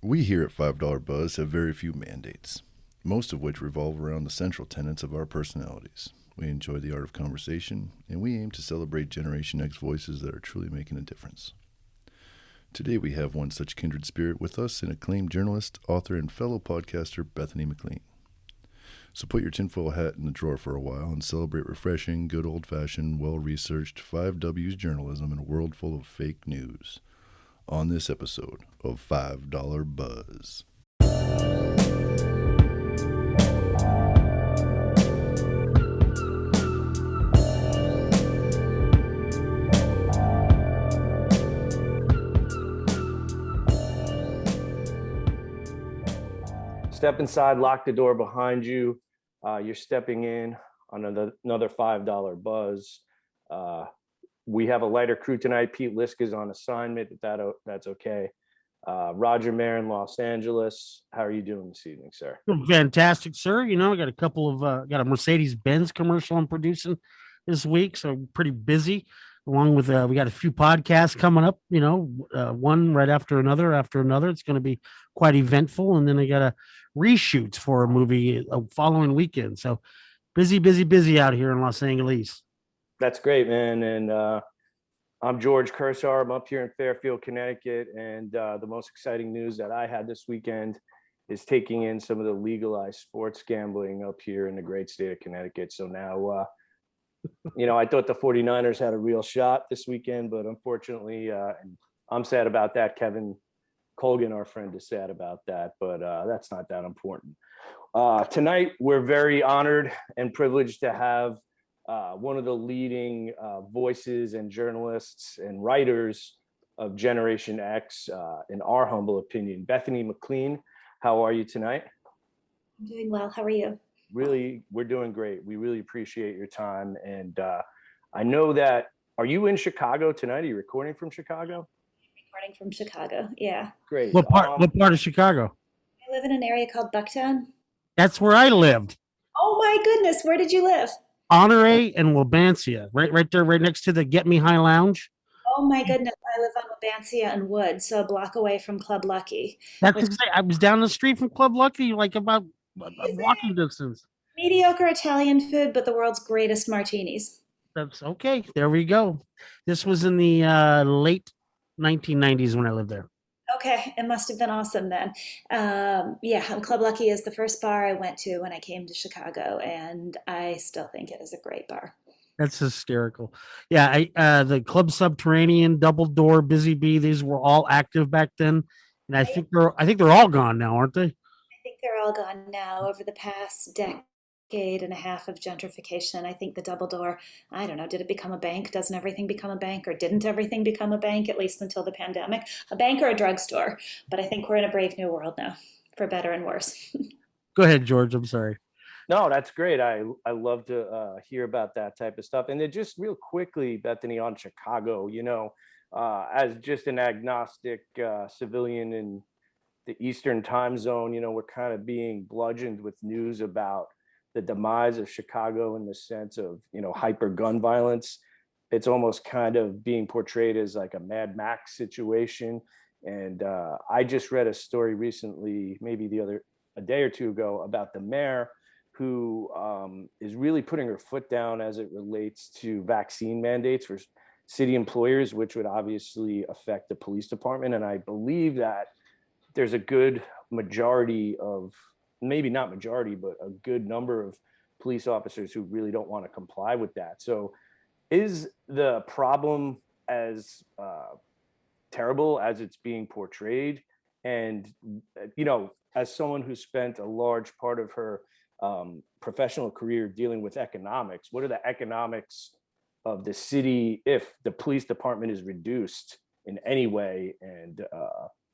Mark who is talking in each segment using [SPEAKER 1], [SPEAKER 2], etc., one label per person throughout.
[SPEAKER 1] We here at $5 Buzz have very few mandates, most of which revolve around the central tenets of our personalities. We enjoy the art of conversation, and we aim to celebrate Generation X voices that are truly making a difference. Today we have one such kindred spirit with us, an acclaimed journalist, author, and fellow podcaster, Bethany McLean. So put your tinfoil hat in the drawer for a while and celebrate refreshing, good old-fashioned, well-researched 5Ws journalism in a world full of fake news. On this episode of $5 Buzz.
[SPEAKER 2] Step inside, lock the door behind you. You're stepping in on another $5 Buzz. We have a lighter crew tonight. Pete Lisk is on assignment. That's okay. Roger Mayer in Los Angeles. How are you doing this evening, sir?
[SPEAKER 3] Fantastic, sir. You know, I got a couple of got a Mercedes-Benz commercial I'm producing this week, so I'm pretty busy. Along with we got a few podcasts coming up. You know, one right after another. It's going to be quite eventful, and then I got a reshoots for a movie following weekend. So busy out here in Los Angeles.
[SPEAKER 2] That's great, man. And I'm George Kersar. I'm up here in Fairfield, Connecticut. And the most exciting news that I had this weekend is taking in some of the legalized sports gambling up here in the great state of Connecticut. So now, I thought the 49ers had a real shot this weekend, but unfortunately, I'm sad about that. Kevin Colgan, our friend, is sad about that, but that's not that important. Tonight, we're very honored and privileged to have one of the leading voices and journalists and writers of Generation X, in our humble opinion, Bethany McLean. How are you tonight?
[SPEAKER 4] I'm doing well. How are you?
[SPEAKER 2] Really, we're doing great. We really appreciate your time. And I know that, are you in Chicago tonight? Are you recording from Chicago?
[SPEAKER 4] Recording from Chicago, yeah.
[SPEAKER 2] Great.
[SPEAKER 3] What part of Chicago?
[SPEAKER 4] I live in an area called Bucktown.
[SPEAKER 3] That's where I lived.
[SPEAKER 4] Oh my goodness, where did you live?
[SPEAKER 3] Honore and Wabansia, right there, right next to the Get Me High Lounge.
[SPEAKER 4] Oh my goodness, I live on Wabansia and Wood, so a block away from Club Lucky.
[SPEAKER 3] I was down the street from Club Lucky, like about a walking distance.
[SPEAKER 4] Mediocre Italian food, but the world's greatest martinis.
[SPEAKER 3] That's okay. There we go. This was in the late 1990s when I lived there.
[SPEAKER 4] Okay, it must have been awesome then. Club Lucky is the first bar I went to when I came to Chicago, and I still think it is a great bar.
[SPEAKER 3] That's hysterical. Yeah, the Club Subterranean, Double Door, Busy Bee, these were all active back then, and I think they're all gone now, aren't they?
[SPEAKER 4] I think they're all gone now. Over the past decade and a half of gentrification, I think the Double Door, I don't know, did it become a bank? Doesn't everything become a bank, or didn't everything become a bank, at least until the pandemic? A bank or a drugstore. But I think we're in a brave new world now, for better and worse.
[SPEAKER 3] Go ahead, George. I'm sorry.
[SPEAKER 2] No, that's great. I love to hear about that type of stuff. And then just real quickly, Bethany, on Chicago, as just an agnostic civilian in the Eastern time zone, we're kind of being bludgeoned with news about the demise of Chicago in the sense of, hyper gun violence. It's almost kind of being portrayed as like a Mad Max situation. And I just read a story recently, maybe a day or two ago, about the mayor who is really putting her foot down as it relates to vaccine mandates for city employers, which would obviously affect the police department. And I believe that there's a good majority of, maybe not majority, but a good number of police officers who really don't want to comply with that. So is the problem as terrible as it's being portrayed? And, as someone who spent a large part of her professional career dealing with economics, what are the economics of the city if the police department is reduced in any way? And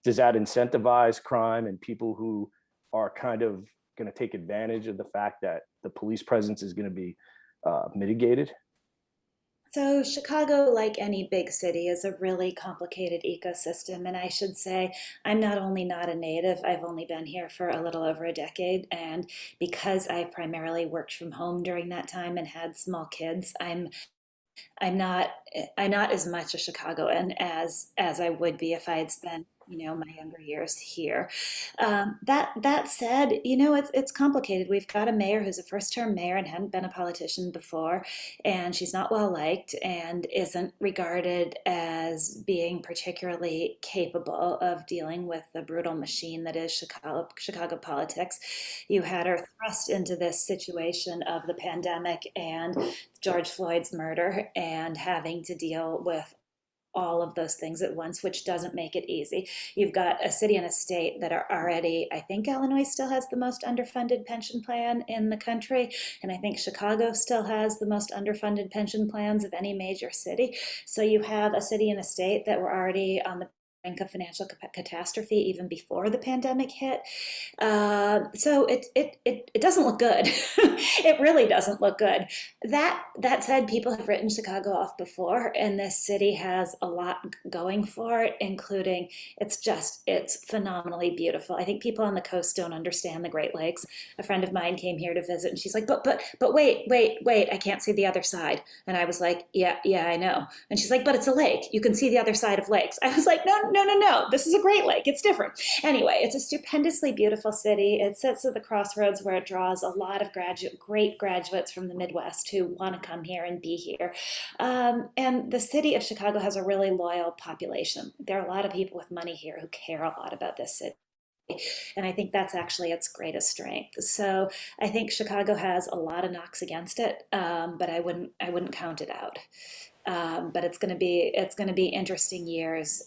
[SPEAKER 2] does that incentivize crime and people who are kind of going to take advantage of the fact that the police presence is going to be mitigated?
[SPEAKER 4] So Chicago, like any big city, is a really complicated ecosystem. And I should say, I'm not only not a native, I've only been here for a little over a decade. And because I primarily worked from home during that time and had small kids, I'm not as much a Chicagoan as I would be if I had spent my younger years here. That said, it's complicated. We've got a mayor who's a first-term mayor and hadn't been a politician before, and she's not well liked and isn't regarded as being particularly capable of dealing with the brutal machine that is Chicago politics. You had her thrust into this situation of the pandemic and George Floyd's murder and having to deal with all of those things at once, which doesn't make it easy. You've got a city and a state that are already, I think Illinois still has the most underfunded pension plan in the country. And I think Chicago still has the most underfunded pension plans of any major city. So you have a city and a state that were already on the brink of financial catastrophe even before the pandemic hit. So it doesn't look good. It really doesn't look good. That said, people have written Chicago off before, and this city has a lot going for it, including it's phenomenally beautiful. I think people on the coast don't understand the Great Lakes. A friend of mine came here to visit, and she's like, but wait, I can't see the other side. And I was like, yeah, I know. And she's like, but it's a lake. You can see the other side of lakes. I was like, no. This is a Great Lake. It's different. Anyway, it's a stupendously beautiful city. It sits at the crossroads where it draws a lot of great graduates from the Midwest who want to come here and be here. And the city of Chicago has a really loyal population. There are a lot of people with money here who care a lot about this city. And I think that's actually its greatest strength. So I think Chicago has a lot of knocks against it, but I wouldn't count it out. But it's going to be interesting years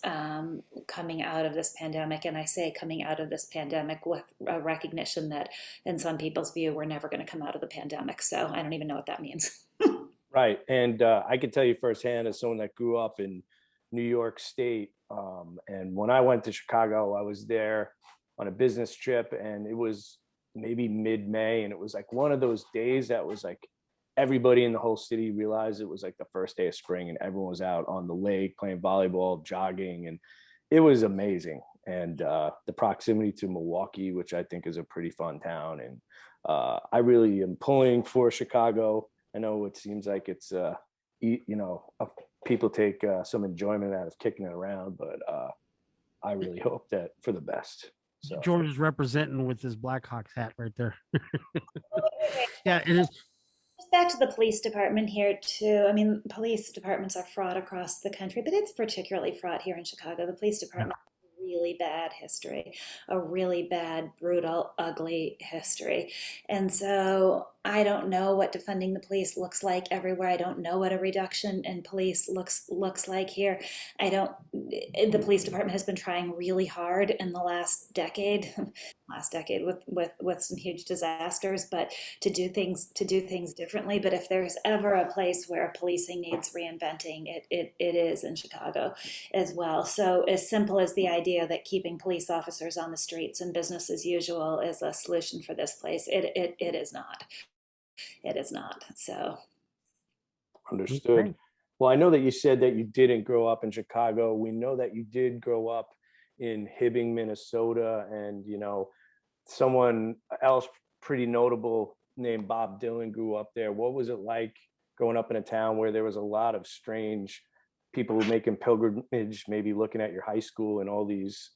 [SPEAKER 4] coming out of this pandemic, and I say coming out of this pandemic with a recognition that, in some people's view, we're never going to come out of the pandemic. So I don't even know what that means.
[SPEAKER 2] Right, and I can tell you firsthand as someone that grew up in New York State, and when I went to Chicago, I was there on a business trip, and it was maybe mid-May, and it was like one of those days that was like everybody in the whole city realized it was like the first day of spring, and everyone was out on the lake playing volleyball, jogging, and it was amazing. And the proximity to Milwaukee, which I think is a pretty fun town, and I really am pulling for Chicago. I know it seems like it's people take some enjoyment out of kicking it around, but I really hope that for the best. So
[SPEAKER 3] George is representing with his Blackhawks hat right there. Yeah, it is.
[SPEAKER 4] Just back to the police department here too. I mean, police departments are fraught across the country, but it's particularly fraught here in Chicago. The police department has a really bad history, a really bad, brutal, ugly history. And so I don't know what defunding the police looks like everywhere. I don't know what a reduction in police looks like here. The police department has been trying really hard in the last decade with some huge disasters, but to do things differently. But if there's ever a place where policing needs reinventing, it is in Chicago as well. So as simple as the idea that keeping police officers on the streets and business as usual is a solution for this place, it is not. It is not. So
[SPEAKER 2] understood.
[SPEAKER 3] Okay.
[SPEAKER 2] Well, I know that you said that you didn't grow up in Chicago. We know that you did grow up in Hibbing, Minnesota, and someone else pretty notable named Bob Dylan grew up there. What was it like growing up in a town where there was a lot of strange people making pilgrimage, maybe looking at your high school and all these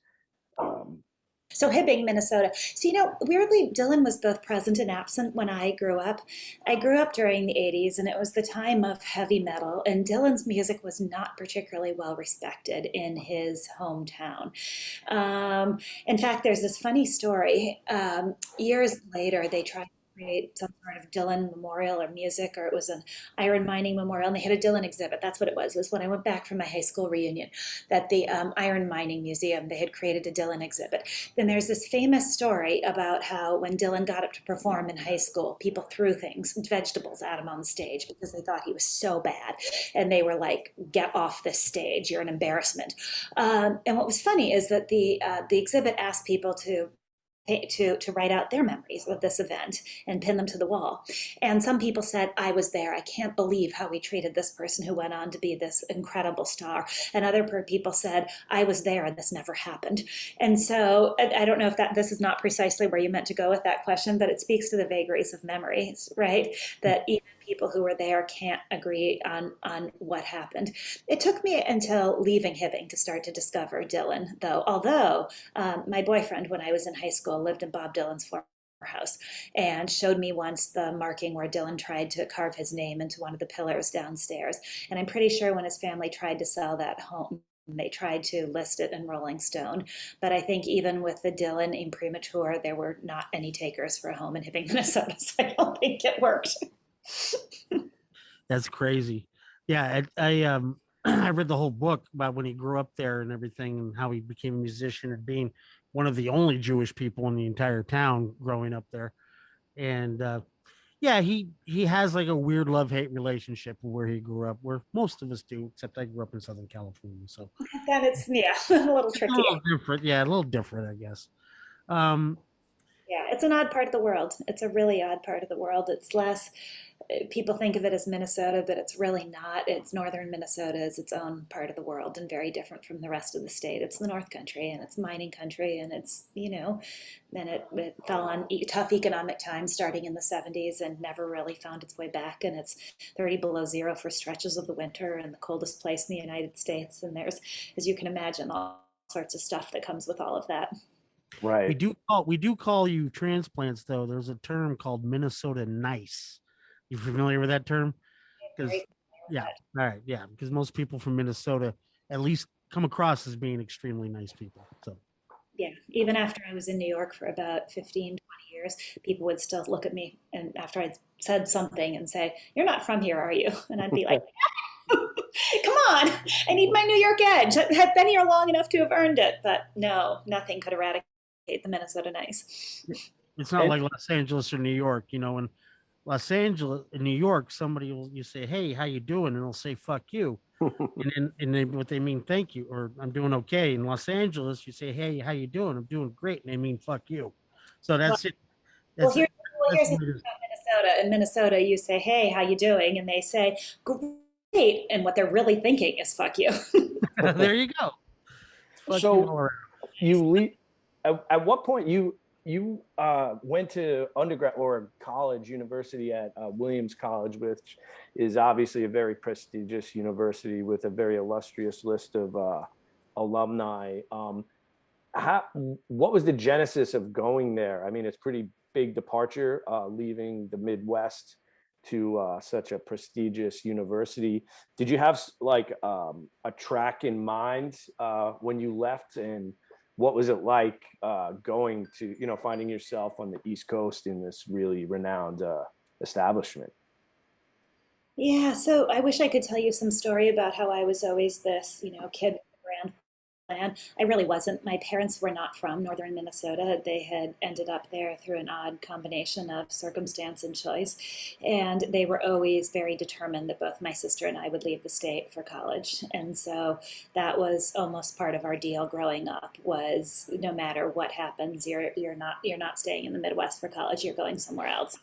[SPEAKER 4] So Hibbing, Minnesota. So, weirdly, Dylan was both present and absent when I grew up. I grew up during the 80s, and it was the time of heavy metal, and Dylan's music was not particularly well respected in his hometown. In fact, there's this funny story. Years later, they tried to create some sort of Dylan memorial or music, or it was an iron mining memorial, and they had a Dylan exhibit. That's what it was. It was when I went back from my high school reunion, that the Iron Mining Museum, they had created a Dylan exhibit. Then there's this famous story about how when Dylan got up to perform in high school, people threw things, vegetables at him on the stage because they thought he was so bad. And they were like, get off this stage, you're an embarrassment. And what was funny is that the exhibit asked people to write out their memories of this event and pin them to the wall. And some people said, I was there. I can't believe how we treated this person who went on to be this incredible star. And other people said, I was there and this never happened. And so I don't know if this is not precisely where you meant to go with that question, but it speaks to the vagaries of memories, right? That even people who were there can't agree on what happened. It took me until leaving Hibbing to start to discover Dylan, though. Although my boyfriend, when I was in high school, lived in Bob Dylan's house and showed me once the marking where Dylan tried to carve his name into one of the pillars downstairs. And I'm pretty sure when his family tried to sell that home, they tried to list it in Rolling Stone. But I think even with the Dylan imprimatur, there were not any takers for a home in Hibbing, Minnesota. So I don't think it worked.
[SPEAKER 3] That's crazy. Yeah, I I read the whole book about when he grew up there and everything, and how he became a musician and being one of the only Jewish people in the entire town growing up there. And yeah, he has like a weird love-hate relationship with where he grew up, where most of us do, except I grew up in Southern California, so
[SPEAKER 4] Then it's, yeah, a little
[SPEAKER 3] it's a
[SPEAKER 4] tricky.
[SPEAKER 3] little different. Yeah, a little different, I guess. Um,
[SPEAKER 4] Yeah, it's an odd part of the world. It's a really odd part of the world. It's less, people think of it as Minnesota, but it's really not. It's northern Minnesota is its own part of the world and very different from the rest of the state. It's the North Country and it's mining country and it's, then it fell on tough economic times starting in the 70s and never really found its way back. And it's 30 below zero for stretches of the winter and the coldest place in the United States. And there's, as you can imagine, all sorts of stuff that comes with all of that.
[SPEAKER 2] Right.
[SPEAKER 3] we do call you transplants though. There's a term called Minnesota nice. You familiar with that term? Because
[SPEAKER 4] Very,
[SPEAKER 3] yeah, all right, yeah, because most people from Minnesota at least come across as being extremely nice people. So
[SPEAKER 4] yeah, even after I was in New York for about 15, 20 years, people would still look at me and after I'd said something and say, "You're not from here, are you?" And I'd be like, "Come on, I need my New York edge. I've been here long enough to have earned it." But no, nothing could eradicate the Minnesota nice.
[SPEAKER 3] it's not
[SPEAKER 2] And
[SPEAKER 3] like Los Angeles or New York, in Los Angeles, in New York, somebody will you say, "Hey, how you doing?" and they'll say, "Fuck you," and what they mean, "Thank you," or "I'm doing okay." In Los Angeles, you say, "Hey, how you doing?" "I'm doing great," and they mean, "Fuck you." So
[SPEAKER 4] Well,
[SPEAKER 3] that's it.
[SPEAKER 4] well,
[SPEAKER 3] That's
[SPEAKER 4] here, well,
[SPEAKER 3] that's
[SPEAKER 4] here's the
[SPEAKER 3] what
[SPEAKER 4] thing
[SPEAKER 3] it is.
[SPEAKER 4] about Minnesota. In Minnesota, you say, "Hey, how you doing?" and they say, "Great," and what they're really thinking is "fuck you."
[SPEAKER 3] There you go. Fuck you all
[SPEAKER 2] so
[SPEAKER 3] around.
[SPEAKER 2] you leave at what point you went to undergrad or college university at Williams College, which is obviously a very prestigious university with a very illustrious list of alumni. How, what was the genesis of going there? I mean, it's pretty big departure, leaving the Midwest to such a prestigious university. Did you have like a track in mind when you left, and what was it like going to, finding yourself on the East Coast in this really renowned establishment?
[SPEAKER 4] Yeah, so I wish I could tell you some story about how I was always this, kid with a grand plan. I really wasn't. My parents were not from northern Minnesota. They had ended up there through an odd combination of circumstance and choice. And they were always very determined that both my sister and I would leave the state for college. And so that was almost part of our deal growing up was no matter what happens, you're not staying in the Midwest for college, you're going somewhere else.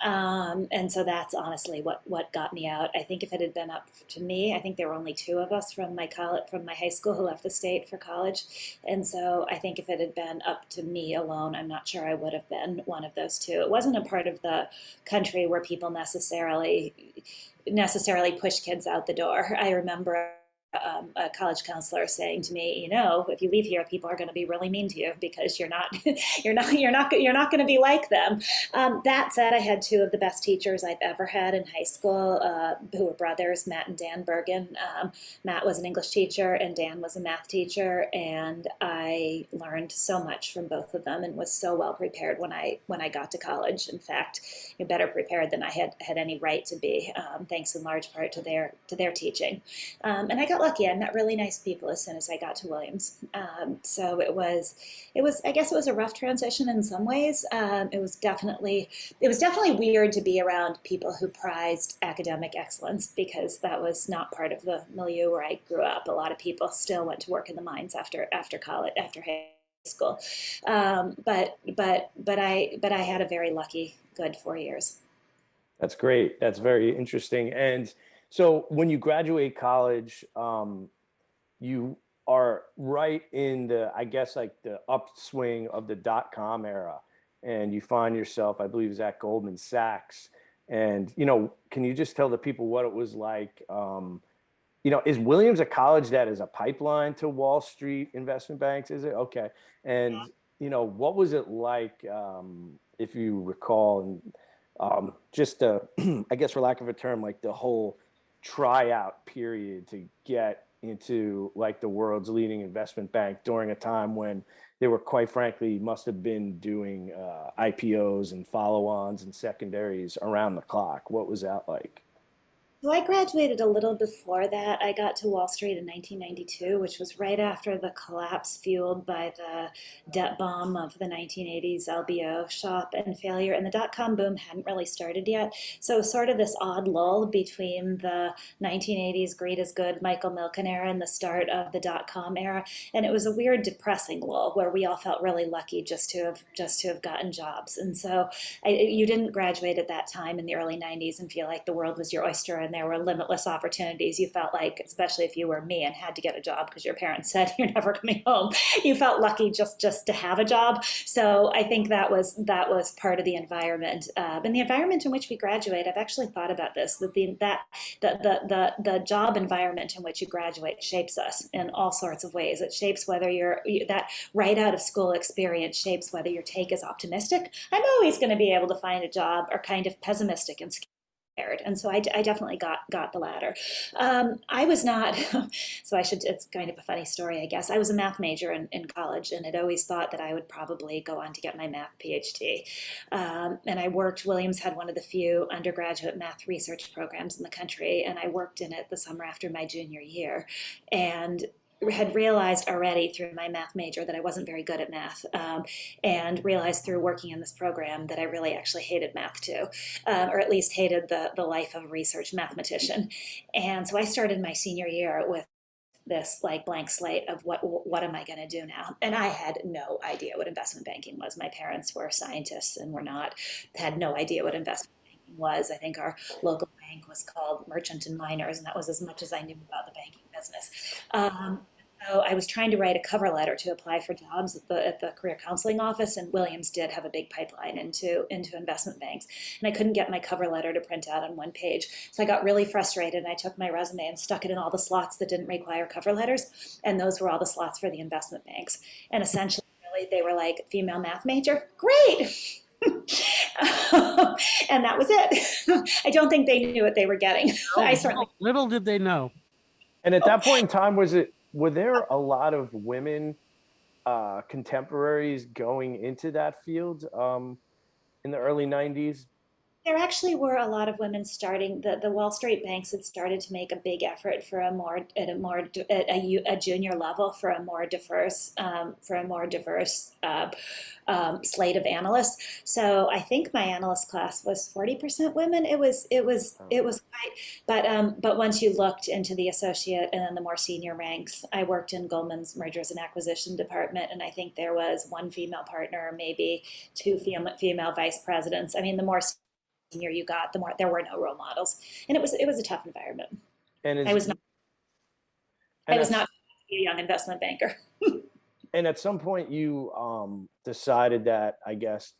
[SPEAKER 4] And so that's honestly what got me out. I think if it had been up to me, I think there were only two of us from my high school who left the state for college. And so I think if it had been up to me alone, I'm not sure I would have been one of those two. It wasn't a part of the country where people necessarily push kids out the door. I remember a college counselor saying to me, if you leave here, people are going to be really mean to you because you're not, you're not going to be like them. That said, I had two of the best teachers I've ever had in high school, who were brothers, Matt and Dan Bergen. Matt was an English teacher, and Dan was a math teacher, and I learned so much from both of them, and was so well prepared when I got to college. In fact, better prepared than I had any right to be, thanks in large part to their teaching. And I got lucky. I met really nice people as soon as I got to Williams. So I guess it was a rough transition in some ways. It was definitely weird to be around people who prized academic excellence because that was not part of the milieu where I grew up. A lot of people still went to work in the mines after college, after high school. But I had a very lucky, good 4 years.
[SPEAKER 2] That's great. That's very interesting. And so when you graduate college, you are right in the, I guess, like the upswing of the dot-com era. And you find yourself, I believe, is at Goldman Sachs. And, can you just tell the people what it was like? Is Williams a college that is a pipeline to Wall Street investment banks? Is it? Okay. And, what was it like, if you recall, and just, I guess for lack of a term, like the whole tryout period to get into like the world's leading investment bank during a time when they were, quite frankly, must have been doing IPOs and follow-ons and secondaries around the clock. What was that like?
[SPEAKER 4] So I graduated a little before that. I got to Wall Street in 1992, which was right after the collapse fueled by the debt bomb of the 1980s LBO shop and failure. And the dot-com boom hadn't really started yet. So sort of this odd lull between the 1980s greed is good, Michael Milken era and the start of the dot-com era. And it was a weird, depressing lull where we all felt really lucky just to have gotten jobs. And so you didn't graduate at that time in the early 90s and feel like the world was your oyster and there were limitless opportunities. You felt like, especially if you were me and had to get a job because your parents said you're never coming home, you felt lucky just to have a job. So I think that was part of the environment. And the environment in which we graduate, I've actually thought about this, that the job environment in which you graduate shapes us in all sorts of ways. It shapes whether that right out of school experience shapes whether your take is optimistic. I'm always going to be able to find a job, or kind of pessimistic and scared. And so I definitely got the latter. I was not, it's kind of a funny story, I guess. I was a math major in college and had always thought that I would probably go on to get my math PhD. And Williams had one of the few undergraduate math research programs in the country, and I worked in it the summer after my junior year. And had realized already through my math major that I wasn't very good at math, and realized through working in this program that I really actually hated math too, or at least hated the life of a research mathematician. And so I started my senior year with this like blank slate of what am I going to do now? And I had no idea what investment banking was. My parents were scientists and had no idea what investment banking was. I think our local bank was called Merchant and Miners, and that was as much as I knew about the banking business. So I was trying to write a cover letter to apply for jobs at the career counseling office, and Williams did have a big pipeline into investment banks. And I couldn't get my cover letter to print out on one page. So I got really frustrated, and I took my resume and stuck it in all the slots that didn't require cover letters. And those were all the slots for the investment banks. And essentially, really, they were like, female math major? Great! And that was it. I don't think they knew what they were getting.
[SPEAKER 3] Little did they know.
[SPEAKER 2] And at that point in time, were there a lot of women contemporaries going into that field in the early 90s?
[SPEAKER 4] There actually were a lot of women starting. The Wall Street banks had started to make a big effort for a junior level for a more diverse slate of analysts. So I think my analyst class was 40% women. It was quite, but once you looked into the associate and then the more senior ranks, I worked in Goldman's mergers and acquisition department, and I think there was one female partner, maybe two female vice presidents. I mean, the more senior you got, the more there were no role models, and it was a tough environment.
[SPEAKER 2] And
[SPEAKER 4] I was not a young investment banker.
[SPEAKER 2] And at some point, you decided that, I guess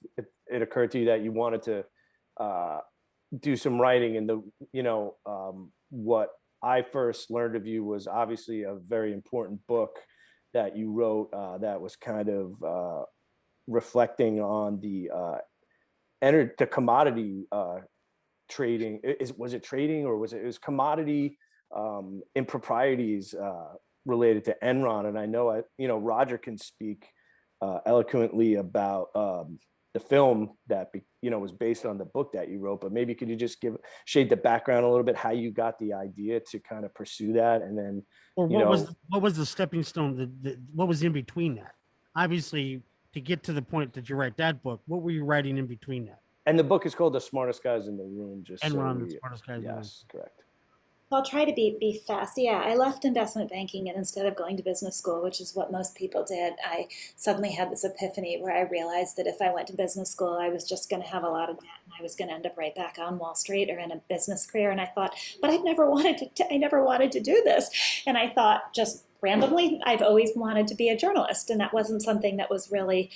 [SPEAKER 2] it occurred to you that you wanted to do some writing. And what I first learned of you was obviously a very important book that you wrote that was kind of reflecting on the commodity trading. Was it trading, or was it commodity improprieties related to Enron? And I know Roger can speak eloquently about the film that was based on the book that you wrote, but maybe could you just shade the background a little bit, how you got the idea to kind of pursue that, and then
[SPEAKER 3] what was the stepping stone, what was in between that? Obviously, to get to the point that you write that book, what were you writing in between that?
[SPEAKER 2] And the book is called The Smartest Guys in the Room.
[SPEAKER 3] Enron, The Smartest Guys in the Room.
[SPEAKER 2] Yes, correct.
[SPEAKER 4] I'll try to be fast. Yeah, I left investment banking, and instead of going to business school, which is what most people did, I suddenly had this epiphany where I realized that if I went to business school, I was just going to have a lot of debt, and I was going to end up right back on Wall Street or in a business career. And I thought, but I never wanted to do this. And I thought, just randomly, I've always wanted to be a journalist, and that wasn't something that was really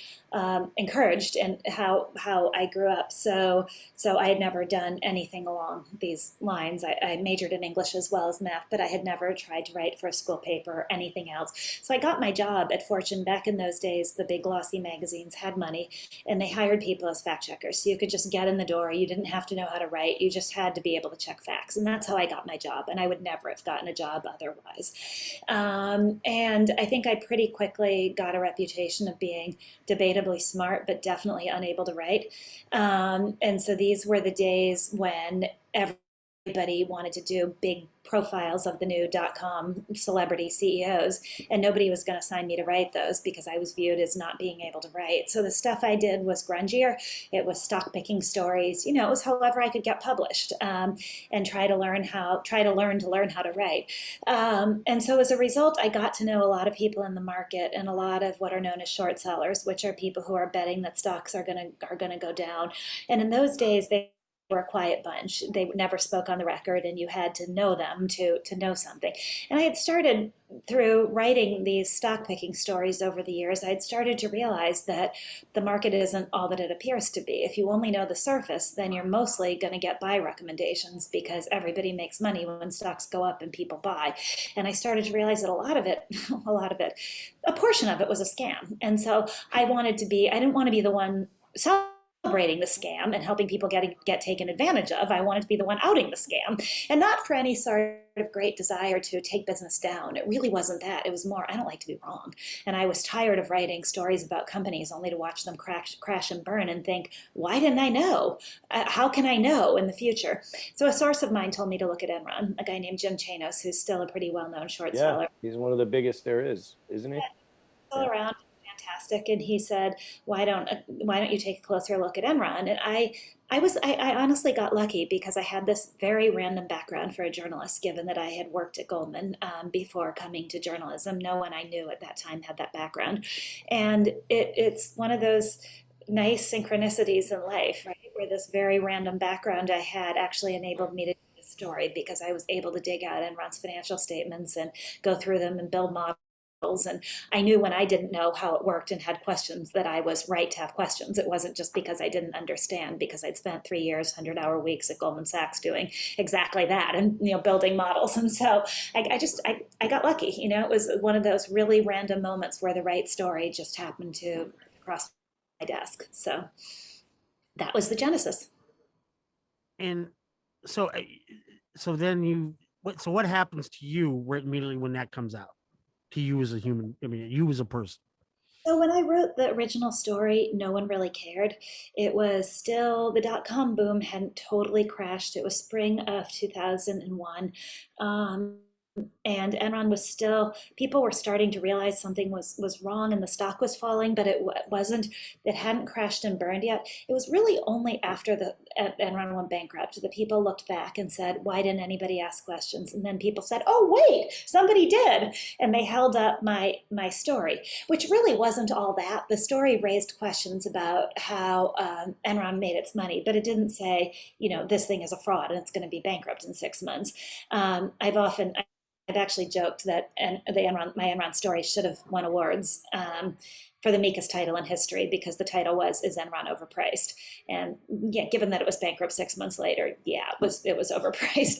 [SPEAKER 4] encouraged in how I grew up. So I had never done anything along these lines. I majored in English as well as math, but I had never tried to write for a school paper or anything else. So I got my job at Fortune. Back in those days, the big glossy magazines had money, and they hired people as fact checkers. So you could just get in the door. You didn't have to know how to write. You just had to be able to check facts, and that's how I got my job. And I would never have gotten a job otherwise. And I think I pretty quickly got a reputation of being debatably smart, but definitely unable to write. And so these were the days when everybody wanted to do big profiles of the new .com celebrity CEOs, and nobody was going to sign me to write those because I was viewed as not being able to write. So the stuff I did was grungier. It was stock picking stories. It was however I could get published, and try to learn how to write. And so as a result, I got to know a lot of people in the market and a lot of what are known as short sellers, which are people who are betting that stocks are going to go down. And in those days, they were a quiet bunch. They never spoke on the record, and you had to know them to know something. And I had started, through writing these stock picking stories over the years, I had started to realize that the market isn't all that it appears to be. If you only know the surface, then you're mostly going to get buy recommendations because everybody makes money when stocks go up and people buy. And I started to realize that a portion of it was a scam. And so I didn't want to be the one celebrating the scam and helping people get taken advantage of. I wanted to be the one outing the scam, and not for any sort of great desire to take business down. It really wasn't that. It was more, I don't like to be wrong. And I was tired of writing stories about companies only to watch them crash and burn and think, why didn't I know? How can I know in the future? So a source of mine told me to look at Enron, a guy named Jim Chanos, who's still a pretty well-known short seller.
[SPEAKER 2] He's one of the biggest there is, isn't he?
[SPEAKER 4] Still around. Fantastic. And he said, why don't you take a closer look at Enron? And I honestly got lucky because I had this very random background for a journalist, given that I had worked at Goldman before coming to journalism. No one I knew at that time had that background. And it's one of those nice synchronicities in life, right? Where this very random background I had actually enabled me to do the story, because I was able to dig out Enron's financial statements and go through them and build models. And I knew when I didn't know how it worked and had questions that I was right to have questions. It wasn't just because I didn't understand, because I'd spent 3 years, 100-hour weeks at Goldman Sachs doing exactly that, and building models. And so I got lucky. It was one of those really random moments where the right story just happened to cross my desk. So that was the genesis.
[SPEAKER 3] And so then what happens to you immediately when that comes out? To you as a human, you as a person?
[SPEAKER 4] So when I wrote the original story, no one really cared. It was still, the dot-com boom hadn't totally crashed. It was spring of 2001. And Enron was still, people were starting to realize something was wrong, and the stock was falling, but it hadn't crashed and burned yet. It was really only after Enron went bankrupt that people looked back and said, why didn't anybody ask questions? And then people said, oh, wait, somebody did. And they held up my story, which really wasn't all that. The story raised questions about how Enron made its money, but it didn't say, this thing is a fraud and it's going to be bankrupt in 6 months. I've actually joked that my Enron story should have won awards for the meekest title in history, because the title was, "Is Enron Overpriced?" And yeah, given that it was bankrupt 6 months later, yeah, it was overpriced.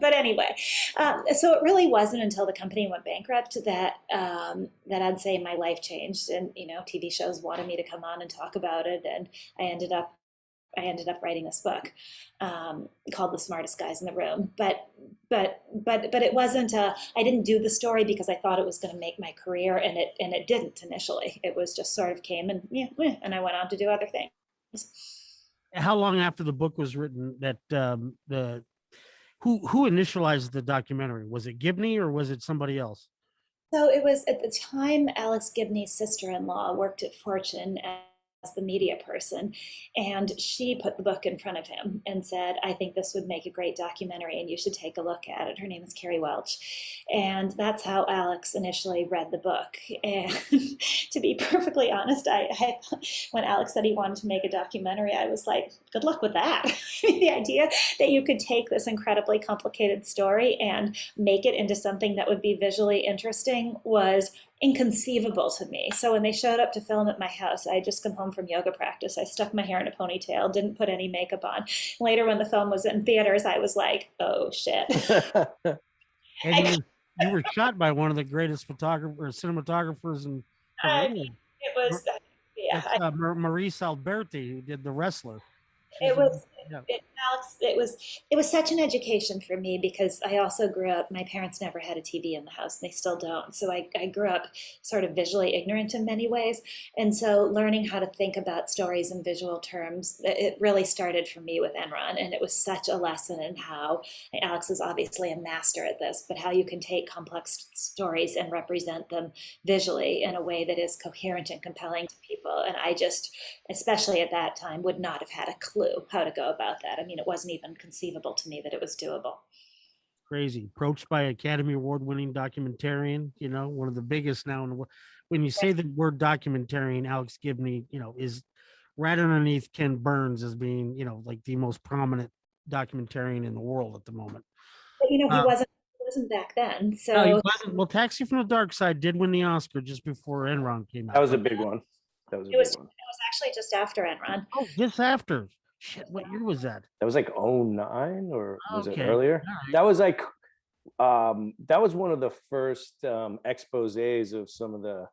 [SPEAKER 4] but anyway, so it really wasn't until the company went bankrupt that I'd say my life changed, and TV shows wanted me to come on and talk about it, and I ended up writing this book called "The Smartest Guys in the Room." But it wasn't. I didn't do the story because I thought it was going to make my career, and it didn't initially. It was just sort of came and and I went on to do other things.
[SPEAKER 3] How long after the book was written that who initialized the documentary? Was it Gibney or was it somebody else?
[SPEAKER 4] So it was, at the time, Alex Gibney's sister-in-law worked at Fortune the media person, and she put the book in front of him and said, I think this would make a great documentary and you should take a look at it. Her name is Carrie Welch. And that's how Alex initially read the book. And to be perfectly honest, when Alex said he wanted to make a documentary, I was like, good luck with that. The idea that you could take this incredibly complicated story and make it into something that would be visually interesting was inconceivable to me. So when they showed up to film at my house, I had just come home from yoga practice. I stuck my hair in a ponytail, didn't put any makeup on. Later, when the film was in theaters, I was like, oh shit.
[SPEAKER 3] And you were shot by one of the greatest cinematographers in the world.
[SPEAKER 4] It was, yeah.
[SPEAKER 3] That's Maurice Alberti, who did The Wrestler.
[SPEAKER 4] It was, Alex, it was such an education for me because I also grew up, my parents never had a TV in the house, and they still don't. So I grew up sort of visually ignorant in many ways. And so learning how to think about stories in visual terms, it really started for me with Enron. And it was such a lesson in how, Alex is obviously a master at this, but how you can take complex stories and represent them visually in a way that is coherent and compelling to people. And I just, especially at that time, would not have had a clue how to go about that. I mean, it wasn't even conceivable to me that it was doable.
[SPEAKER 3] Crazy. Approached by Academy Award winning documentarian, one of the biggest now in the world. When you say the word documentarian, Alex Gibney, is right underneath Ken Burns as being, like the most prominent documentarian in the world at the moment.
[SPEAKER 4] But he wasn't back then. So
[SPEAKER 3] no, he wasn't. Well, Taxi from the Dark Side did win the Oscar just before Enron came out.
[SPEAKER 2] That was a big one. It was
[SPEAKER 4] actually just after Enron.
[SPEAKER 3] Oh, just after. Shit, what year was that?
[SPEAKER 2] That was like 09, or was it
[SPEAKER 3] Okay.
[SPEAKER 2] earlier?
[SPEAKER 3] Right.
[SPEAKER 2] That was like that was one of the first exposés of some of the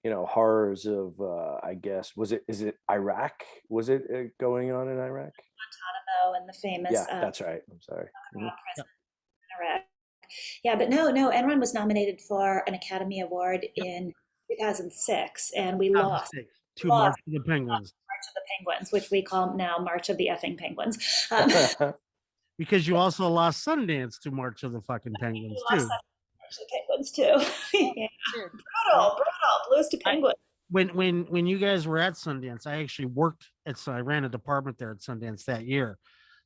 [SPEAKER 2] horrors of I guess is it Iraq? Was it going on in Iraq?
[SPEAKER 4] Guantanamo and the famous
[SPEAKER 2] that's right. I'm sorry.
[SPEAKER 4] Prison in Iraq. Yeah, but no, Enron was nominated for an Academy Award in 2006, and we lost
[SPEAKER 3] to March of the Penguins.
[SPEAKER 4] March of the Penguins, which we call now March of the effing Penguins.
[SPEAKER 3] Because you also lost Sundance to March of the fucking Penguins too.
[SPEAKER 4] March of the Penguins too. Yeah. Brutal. Blues to Penguins.
[SPEAKER 3] When you guys were at Sundance, I actually worked I ran a department there at Sundance that year.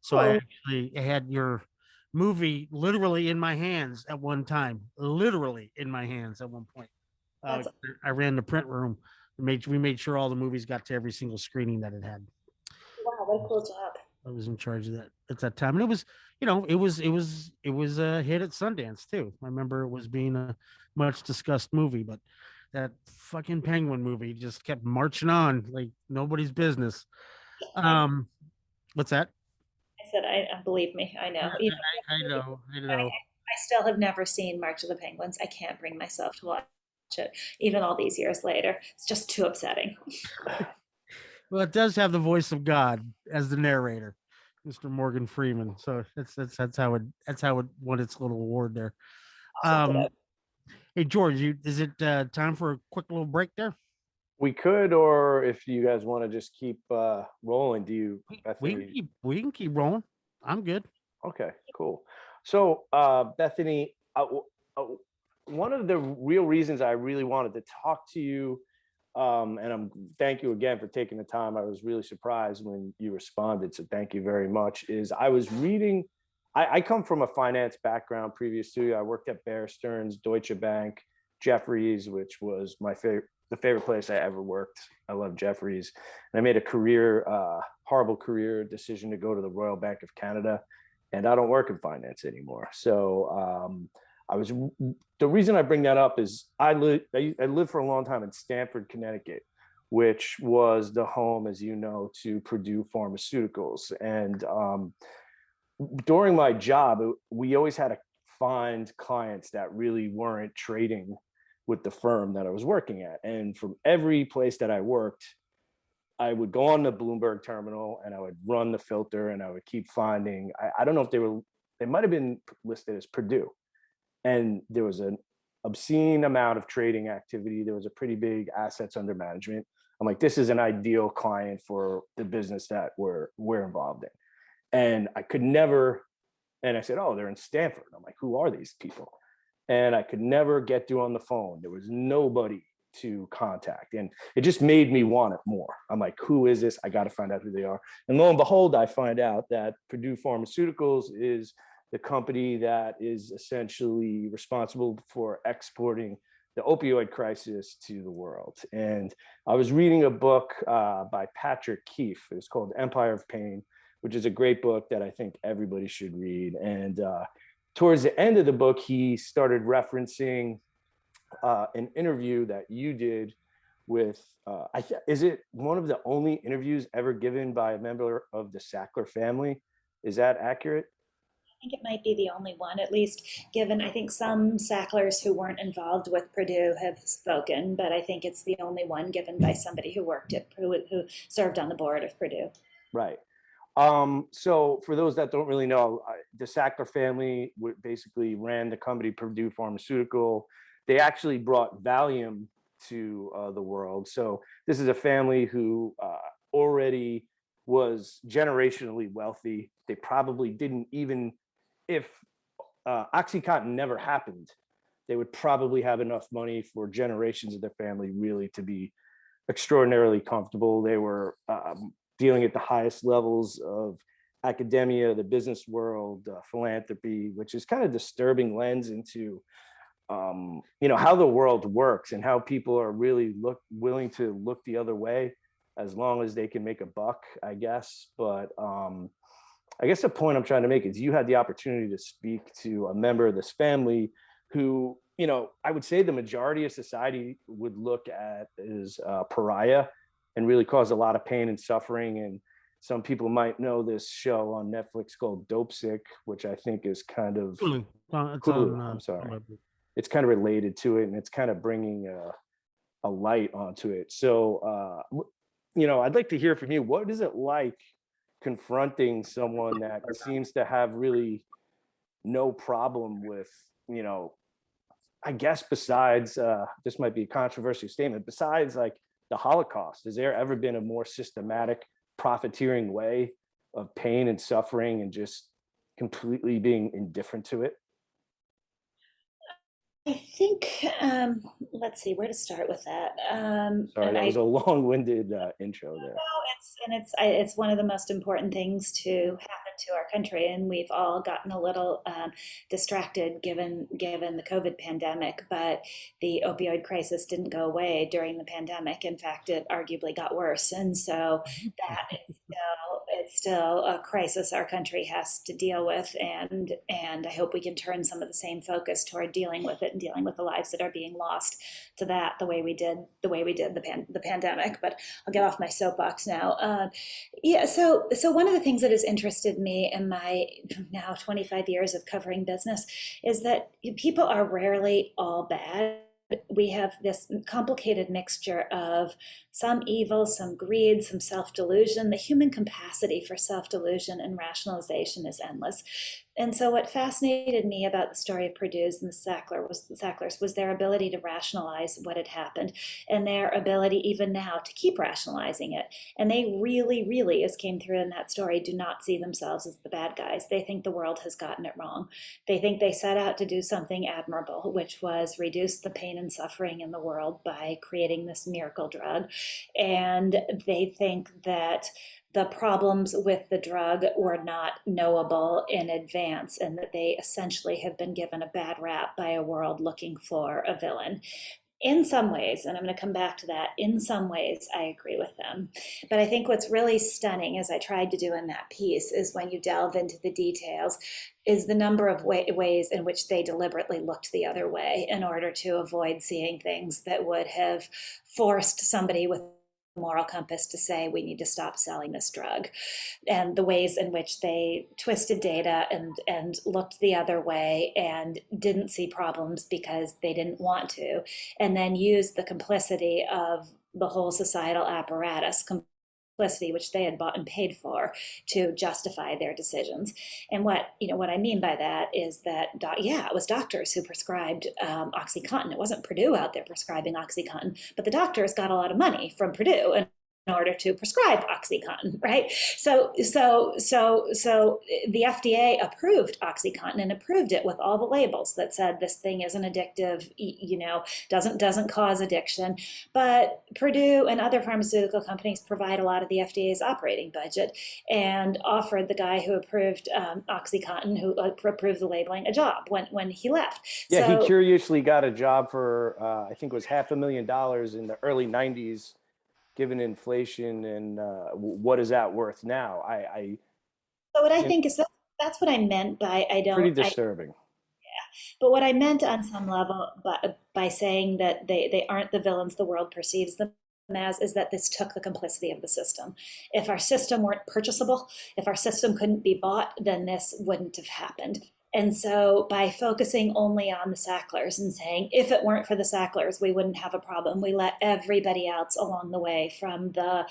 [SPEAKER 3] So I actually had your movie literally in my hands at one time. Literally in my hands at one point. I ran the print room. We made sure all the movies got to every single screening that it had.
[SPEAKER 4] Wow, what a cool job!
[SPEAKER 3] I was in charge of that at that time, and it was, it was a hit at Sundance too. I remember it was being a much discussed movie, but that fucking Penguin movie just kept marching on like nobody's business. What's that?
[SPEAKER 4] I said, I believe me, I know.
[SPEAKER 3] I know.
[SPEAKER 4] I still have never seen March of the Penguins. I can't bring myself to watch it, even all these years later. It's just too upsetting.
[SPEAKER 3] Well, it does have the voice of God as the narrator, Mr. Morgan Freeman. So that's how it won its little award there. Hey George, is it time for a quick little break there?
[SPEAKER 2] We could, or if you guys want to just keep rolling, do you?
[SPEAKER 3] We can keep rolling. I'm good.
[SPEAKER 2] Okay, cool. So Bethany, one of the real reasons I really wanted to talk to you, and thank you again for taking the time. I was really surprised when you responded, so thank you very much. Is I was reading. I come from a finance background previous to you. I worked at Bear Stearns, Deutsche Bank, Jefferies, which was the favorite place I ever worked. I love Jefferies. And I made a horrible career decision to go to the Royal Bank of Canada, and I don't work in finance anymore. So the reason I bring that up is I lived for a long time in Stamford, Connecticut, which was the home, as you know, to Purdue Pharmaceuticals. And during my job, we always had to find clients that really weren't trading with the firm that I was working at. And from every place that I worked, I would go on the Bloomberg terminal and I would run the filter and I would keep finding, I don't know if they might've been listed as Purdue. And there was an obscene amount of trading activity. There was a pretty big assets under management. I'm like, this is an ideal client for the business that we're involved in. And I could never, and I said, oh, they're in Stanford. I'm like, who are these people? And I could never get through on the phone. There was nobody to contact. And it just made me want it more. I'm like, who is this? I got to find out who they are. And lo and behold, I find out that Purdue Pharmaceuticals is the company that is essentially responsible for exporting the opioid crisis to the world. And I was reading a book by Patrick Keefe. It's called Empire of Pain, which is a great book that I think everybody should read. And towards the end of the book, he started referencing an interview that you did with, is it one of the only interviews ever given by a member of the Sackler family? Is that accurate?
[SPEAKER 4] I think it might be the only one, at least given, I think some Sacklers who weren't involved with Purdue have spoken, but I think it's the only one given by somebody who worked at Purdue, who served on the board of Purdue.
[SPEAKER 2] Right. So for those that don't really know, the Sackler family basically ran the company Purdue Pharmaceutical. They actually brought Valium to the world. So this is a family who already was generationally wealthy. They probably didn't even, if OxyContin never happened, they would probably have enough money for generations of their family really to be extraordinarily comfortable. They were dealing at the highest levels of academia, the business world, philanthropy, which is kind of disturbing lens into how the world works and how people are really willing to look the other way as long as they can make a buck, I guess. But I guess the point I'm trying to make is you had the opportunity to speak to a member of this family who, I would say the majority of society would look at as a pariah and really cause a lot of pain and suffering. And some people might know this show on Netflix called Dope Sick, which I think is kind of Hulu. I'm sorry. It's kind of related to it, and it's kind of bringing a light onto it. So, I'd like to hear from you. What is it like confronting someone that seems to have really no problem with, I guess besides, this might be a controversial statement, besides like the Holocaust, has there ever been a more systematic profiteering way of pain and suffering and just completely being indifferent to it?
[SPEAKER 4] I think, let's see where to start with that.
[SPEAKER 2] Sorry, that was a long-winded intro there.
[SPEAKER 4] It's one of the most important things to happen to our country, and we've all gotten a little distracted given the COVID pandemic. But the opioid crisis didn't go away during the pandemic. In fact, it arguably got worse, and so that is still a crisis our country has to deal with. And I hope we can turn some of the same focus toward dealing with it and dealing with the lives that are being lost to that the way we did the pandemic. But I'll get off my soapbox now. So one of the things that has interested me in my now 25 years of covering business is that people are rarely all bad. We have this complicated mixture of some evil, some greed, some self-delusion. The human capacity for self-delusion and rationalization is endless. And so what fascinated me about the story of Purdue's and the Sacklers was their ability to rationalize what had happened, and their ability even now to keep rationalizing it. And they really, really, as came through in that story, do not see themselves as the bad guys. They think the world has gotten it wrong. They think they set out to do something admirable, which was reduce the pain and suffering in the world by creating this miracle drug. And they think that the problems with the drug were not knowable in advance, and that they essentially have been given a bad rap by a world looking for a villain. In some ways, and I'm going to come back to that, in some ways I agree with them. But I think what's really stunning, as I tried to do in that piece, is when you delve into the details, is the number of ways in which they deliberately looked the other way in order to avoid seeing things that would have forced somebody with moral compass to say we need to stop selling this drug, and the ways in which they twisted data and looked the other way and didn't see problems because they didn't want to, and then used the complicity of the whole societal apparatus, complicity which they had bought and paid for, to justify their decisions. And what I mean by that is that it was doctors who prescribed OxyContin. It wasn't Purdue out there prescribing OxyContin, but the doctors got a lot of money from Purdue, and order to prescribe OxyContin, right? So the FDA approved OxyContin and approved it with all the labels that said this thing isn't addictive, doesn't cause addiction. But Purdue and other pharmaceutical companies provide a lot of the FDA's operating budget, and offered the guy who approved OxyContin, who approved the labeling, a job when he left.
[SPEAKER 2] Yeah,
[SPEAKER 4] so,
[SPEAKER 2] he curiously got a job for I think it was $500,000 in the early '90s. Given inflation and what is that worth now?
[SPEAKER 4] So what I think is that's what I meant by
[SPEAKER 2] pretty disturbing.
[SPEAKER 4] but what I meant on some level by saying that they aren't the villains the world perceives them as, is that this took the complicity of the system. If our system weren't purchasable, if our system couldn't be bought, then this wouldn't have happened. And so by focusing only on the Sacklers and saying, if it weren't for the Sacklers, we wouldn't have a problem, we let everybody else along the way, from the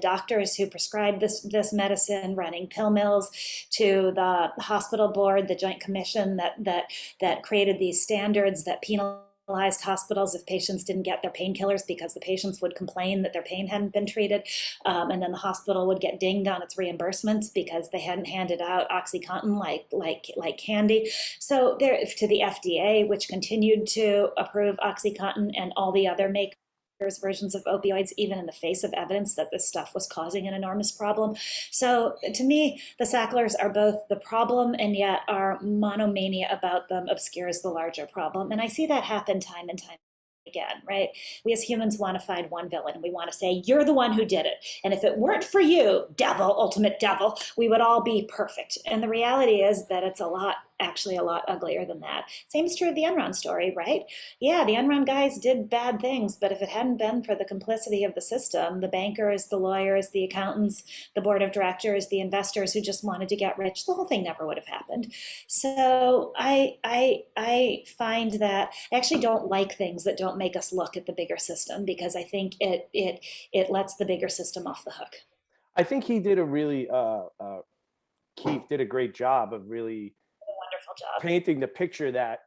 [SPEAKER 4] doctors who prescribed this medicine, running pill mills, to the hospital board, the Joint Commission that created these standards that penalized hospitals if patients didn't get their painkillers because the patients would complain that their pain hadn't been treated, and then the hospital would get dinged on its reimbursements because they hadn't handed out OxyContin like candy. So there, to the FDA, which continued to approve OxyContin and all the other makers versions of opioids, even in the face of evidence that this stuff was causing an enormous problem. So to me, the Sacklers are both the problem, and yet our monomania about them obscures the larger problem. And I see that happen time and time again, right? We as humans want to find one villain, and we want to say, you're the one who did it. And if it weren't for you, devil, ultimate devil, we would all be perfect. And the reality is that it's actually a lot uglier than that. Same is true of the Enron story, right? Yeah, the Enron guys did bad things, but if it hadn't been for the complicity of the system, the bankers, the lawyers, the accountants, the board of directors, the investors who just wanted to get rich, the whole thing never would have happened. So I find that I actually don't like things that don't make us look at the bigger system, because I think it lets the bigger system off the hook.
[SPEAKER 2] I think he did a really Keith did a great job of really
[SPEAKER 4] Wonderful job
[SPEAKER 2] painting the picture that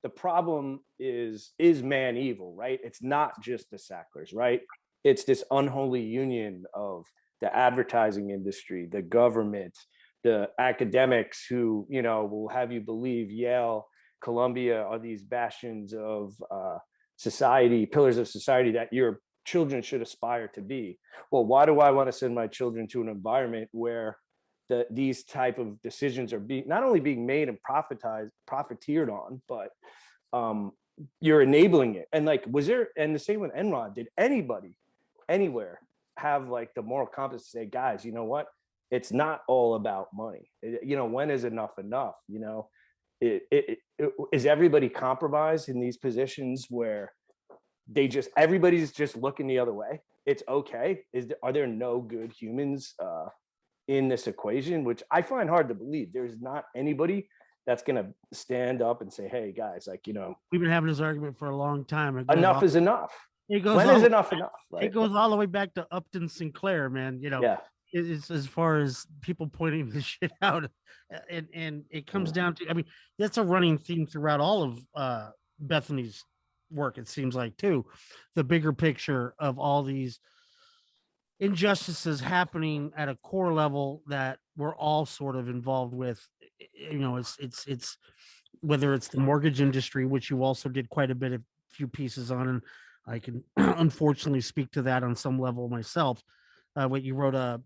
[SPEAKER 2] the problem is man evil, right? It's not just the Sacklers, right? It's this unholy union of the advertising industry, the government, the academics who, will have you believe Yale, Columbia are these bastions of society, pillars of society that your children should aspire to be. Well, why do I want to send my children to an environment where these type of decisions are not only being made and profiteered on, but you're enabling it? And and the same with Enron, did anybody anywhere have the moral compass to say, guys, you know what? It's not all about money. When is enough enough? Is everybody compromised in these positions where everybody's just looking the other way? It's okay. Are there no good humans in this equation, which I find hard to believe? There's not anybody that's going to stand up and say, hey guys,
[SPEAKER 3] we've been having this argument for a long time.
[SPEAKER 2] Enough is enough.
[SPEAKER 3] When
[SPEAKER 2] is enough enough? Right?
[SPEAKER 3] It goes all the way back to Upton Sinclair, man.
[SPEAKER 2] Yeah.
[SPEAKER 3] It's as far as people pointing this shit out, and it comes down to, that's a running theme throughout all of Bethany's work, it seems like, too. The bigger picture of all these injustices happening at a core level that we're all sort of involved with. It's whether it's the mortgage industry, which you also did quite a few pieces on, and I can unfortunately speak to that on some level myself. What you wrote a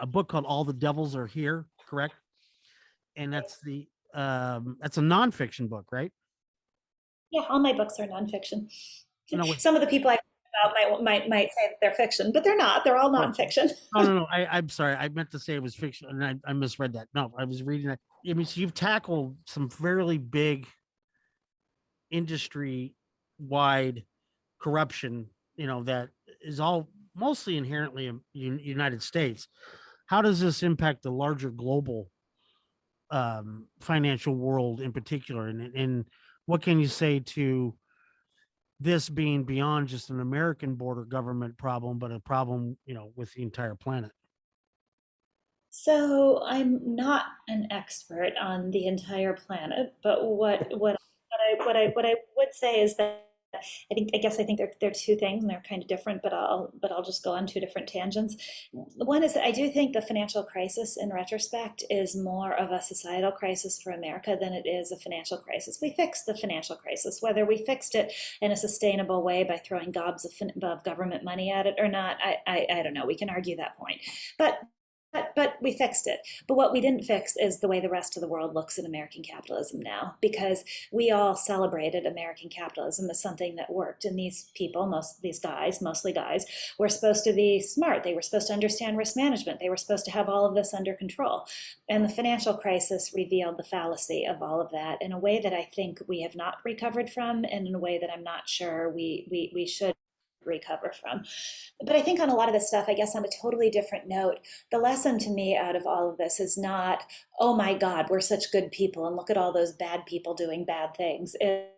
[SPEAKER 3] book called All the Devils Are Here, correct? And that's a nonfiction book, right?
[SPEAKER 4] Yeah, all my books are nonfiction. Some of the people I about might say that they're fiction, but they're not. They're all nonfiction.
[SPEAKER 3] No. I'm sorry. I meant to say it was fiction, and I misread that. No, I was reading that. So you've tackled some fairly big industry-wide corruption, that is all mostly inherently in United States. How does this impact the larger global financial world in particular? And what can you say to this being beyond just an American border government problem, but a problem, with the entire planet?
[SPEAKER 4] So I'm not an expert on the entire planet, but what I would say is that I think they're two things and they're kind of different, but I'll just go on two different tangents. One is that I do think the financial crisis in retrospect is more of a societal crisis for America than it is a financial crisis. We fixed the financial crisis, whether we fixed it in a sustainable way by throwing gobs of government money at it or not. I don't know. We can argue that point, but we fixed it. But what we didn't fix is the way the rest of the world looks at American capitalism now, because we all celebrated American capitalism as something that worked. And these people, mostly guys, were supposed to be smart. They were supposed to understand risk management. They were supposed to have all of this under control. And the financial crisis revealed the fallacy of all of that in a way that I think we have not recovered from, and in a way that I'm not sure we should recover from. But I think on a lot of this stuff, I guess on a totally different note, the lesson to me out of all of this is not, oh my God, we're such good people and look at all those bad people doing bad things. It's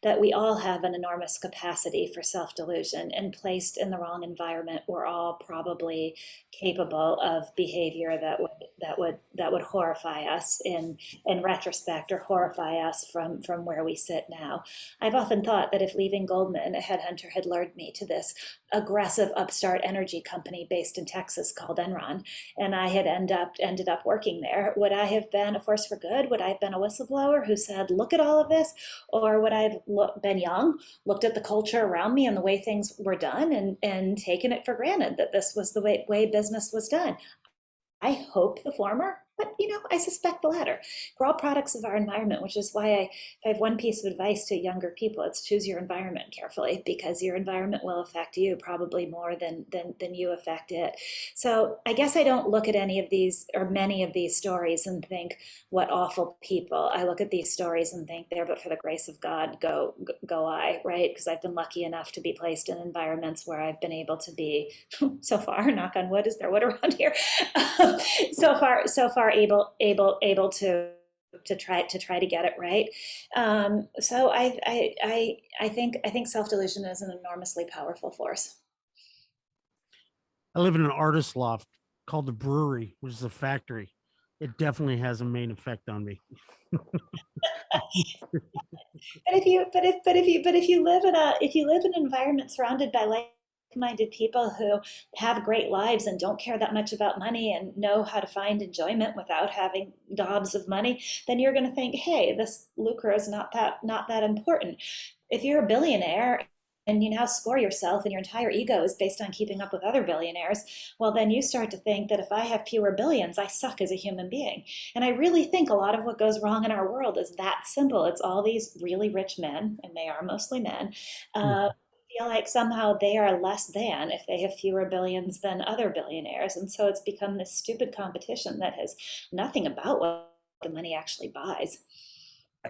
[SPEAKER 4] that we all have an enormous capacity for self-delusion, and placed in the wrong environment, we're all probably capable of behavior that would horrify us in retrospect, or horrify us from where we sit now. I've often thought that if leaving Goldman, a headhunter had lured me to this aggressive upstart energy company based in Texas called Enron, and I had ended up working there, would I have been a force for good? Would I have been a whistleblower who said, look at all of this? Or would I have been young, looked at the culture around me and the way things were done, and taken it for granted that this was the way business was done? I hope the former, but I suspect the latter. We're all products of our environment, which is why if I have one piece of advice to younger people, it's choose your environment carefully, because your environment will affect you probably more than you affect it. So I guess I don't look at any of these or many of these stories and think, what awful people. I look at these stories and think, there but for the grace of God, go I, right? Because I've been lucky enough to be placed in environments where I've been able to be, so far, knock on wood, is there wood around here? so far able to try to get it right. So I think self-delusion is an enormously powerful force.
[SPEAKER 3] I live in an artist loft called the Brewery, which is a factory. It definitely has a main effect on me.
[SPEAKER 4] But if you live in an environment surrounded by like-minded people who have great lives and don't care that much about money and know how to find enjoyment without having gobs of money, then you're going to think, hey, this lucre is not that important. If you're a billionaire and you now score yourself and your entire ego is based on keeping up with other billionaires, well, then you start to think that if I have fewer billions, I suck as a human being. And I really think a lot of what goes wrong in our world is that simple. It's all these really rich men, and they are mostly men, feel like somehow they are less than if they have fewer billions than other billionaires. And so it's become this stupid competition that has nothing about what the money actually buys.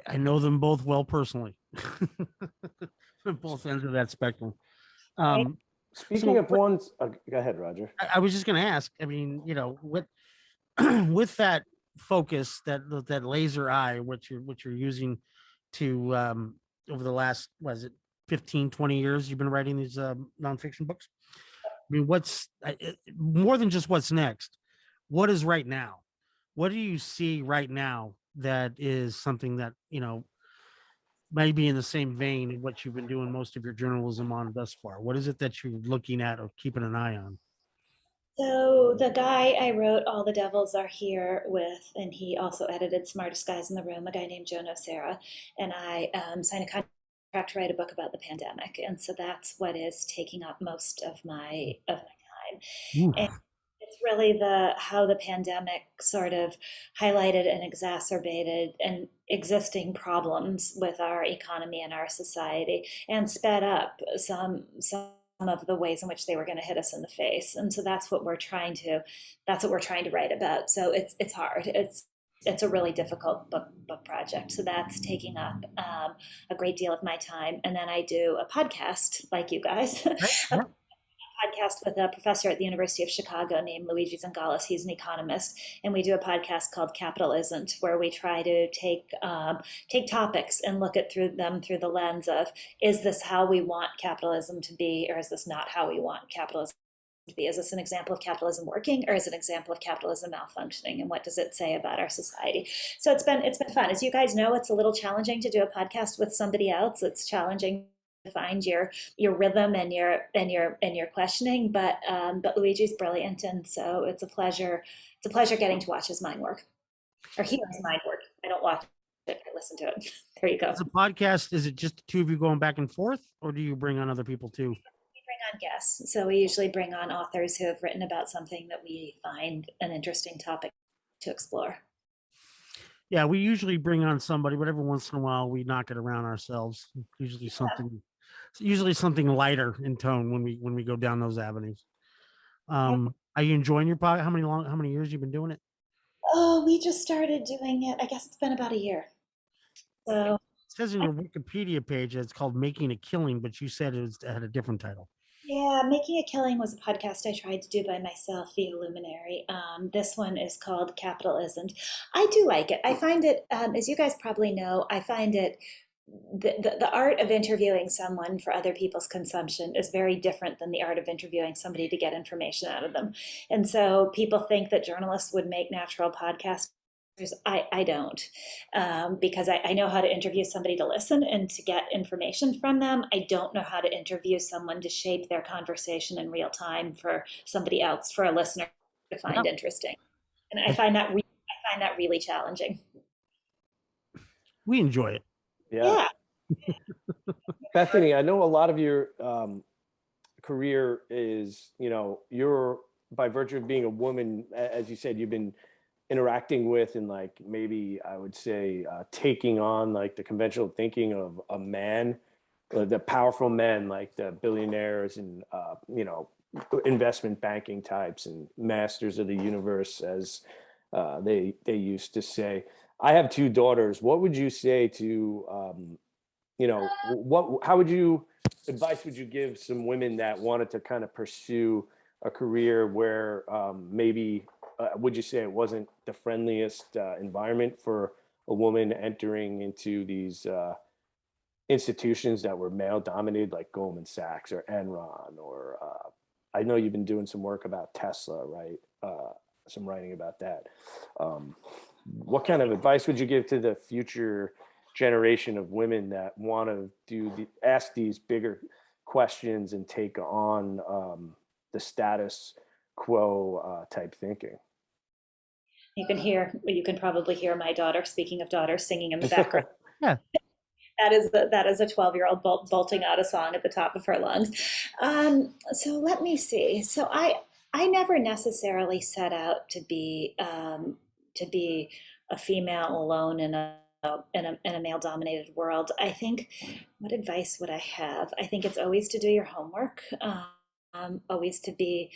[SPEAKER 3] I know them both well personally. Both ends of that spectrum.
[SPEAKER 2] Speaking of ones, go ahead, Roger.
[SPEAKER 3] I was just going to ask. I mean, with with that focus, that laser eye, what you're using to over the last, what is it, 15, 20 years you've been writing these nonfiction books? I mean, what's more than just what's next? What is right now? What do you see right now that is something that maybe in the same vein of what you've been doing most of your journalism on thus far? What is it that you're looking at or keeping an eye on?
[SPEAKER 4] So the guy I wrote All the Devils Are Here with, and he also edited Smartest Guys in the Room, a guy named Joe Nocera, and I signed a contract to write a book about the pandemic. And so that's what is taking up most of my time.
[SPEAKER 3] Ooh.
[SPEAKER 4] And it's really how the pandemic sort of highlighted and exacerbated and existing problems with our economy and our society, and sped up some of the ways in which they were going to hit us in the face. And so that's what we're trying to write about. So it's hard. It's a really difficult book project. So that's taking up a great deal of my time. And then I do a podcast like you guys.
[SPEAKER 3] Right.
[SPEAKER 4] Podcast with a professor at the University of Chicago named Luigi Zingales. He's an economist, and we do a podcast called Capital Isn't, where we try to take topics and look at them through the lens of, is this how we want capitalism to be, or is this not how we want capitalism to be? Is this an example of capitalism working, or is it an example of capitalism malfunctioning, and what does it say about our society? So it's been fun. As you guys know, it's a little challenging to do a podcast with somebody else. It's challenging find your rhythm and your questioning. But Luigi's brilliant, and so it's a pleasure. It's a pleasure getting to watch his mind work or hear his mind work. I don't watch it; I listen to it. There you go.
[SPEAKER 3] As a podcast, is it just the two of you going back and forth, or do you bring on other people too?
[SPEAKER 4] We bring on guests, so we usually bring on authors who have written about something that we find an interesting topic to explore.
[SPEAKER 3] Yeah, we usually bring on somebody, but every once in a while we knock it around ourselves. Usually something lighter in tone when we go down those avenues. Are you enjoying your podcast? How many years you've been doing it?
[SPEAKER 4] Oh, we just started doing it. I guess it's been about a year. So
[SPEAKER 3] It says in your Wikipedia page that it's called Making a Killing, but you said it had a different title.
[SPEAKER 4] yeah, Making a Killing was a podcast I tried to do by myself via Luminary. This one is called Capital Isn't. I do like it. I find it, as you guys probably know, I find it the art of interviewing someone for other people's consumption is very different than the art of interviewing somebody to get information out of them. And so people think that journalists would make natural podcasters. I don't, because I know how to interview somebody to listen and to get information from them. I don't know how to interview someone to shape their conversation in real time for somebody else, for a listener to find interesting. And I find that really challenging.
[SPEAKER 3] We enjoy it.
[SPEAKER 2] Yeah. Bethany, I know a lot of your career is, you're, by virtue of being a woman, as you said, you've been interacting with and like maybe I would say taking on like the conventional thinking of a man, the powerful men like the billionaires and investment banking types and masters of the universe, as they used to say. I have two daughters. What would you say to how would you advice would you give some women that wanted to kind of pursue a career where maybe would you say it wasn't the friendliest environment for a woman entering into these institutions that were male dominated, like Goldman Sachs or Enron, or I know you've been doing some work about Tesla, right? Some writing about that. What kind of advice would you give to the future generation of women that want to ask these bigger questions and take on the status quo type thinking?
[SPEAKER 4] You can probably hear my daughter, speaking of daughters, singing in the background.
[SPEAKER 3] Yeah.
[SPEAKER 4] That is a 12-year-old bolting out a song at the top of her lungs. So let me see. So I never necessarily set out to be a female alone in a male-dominated world. I think, what advice would I have? I think it's always to do your homework. Always to be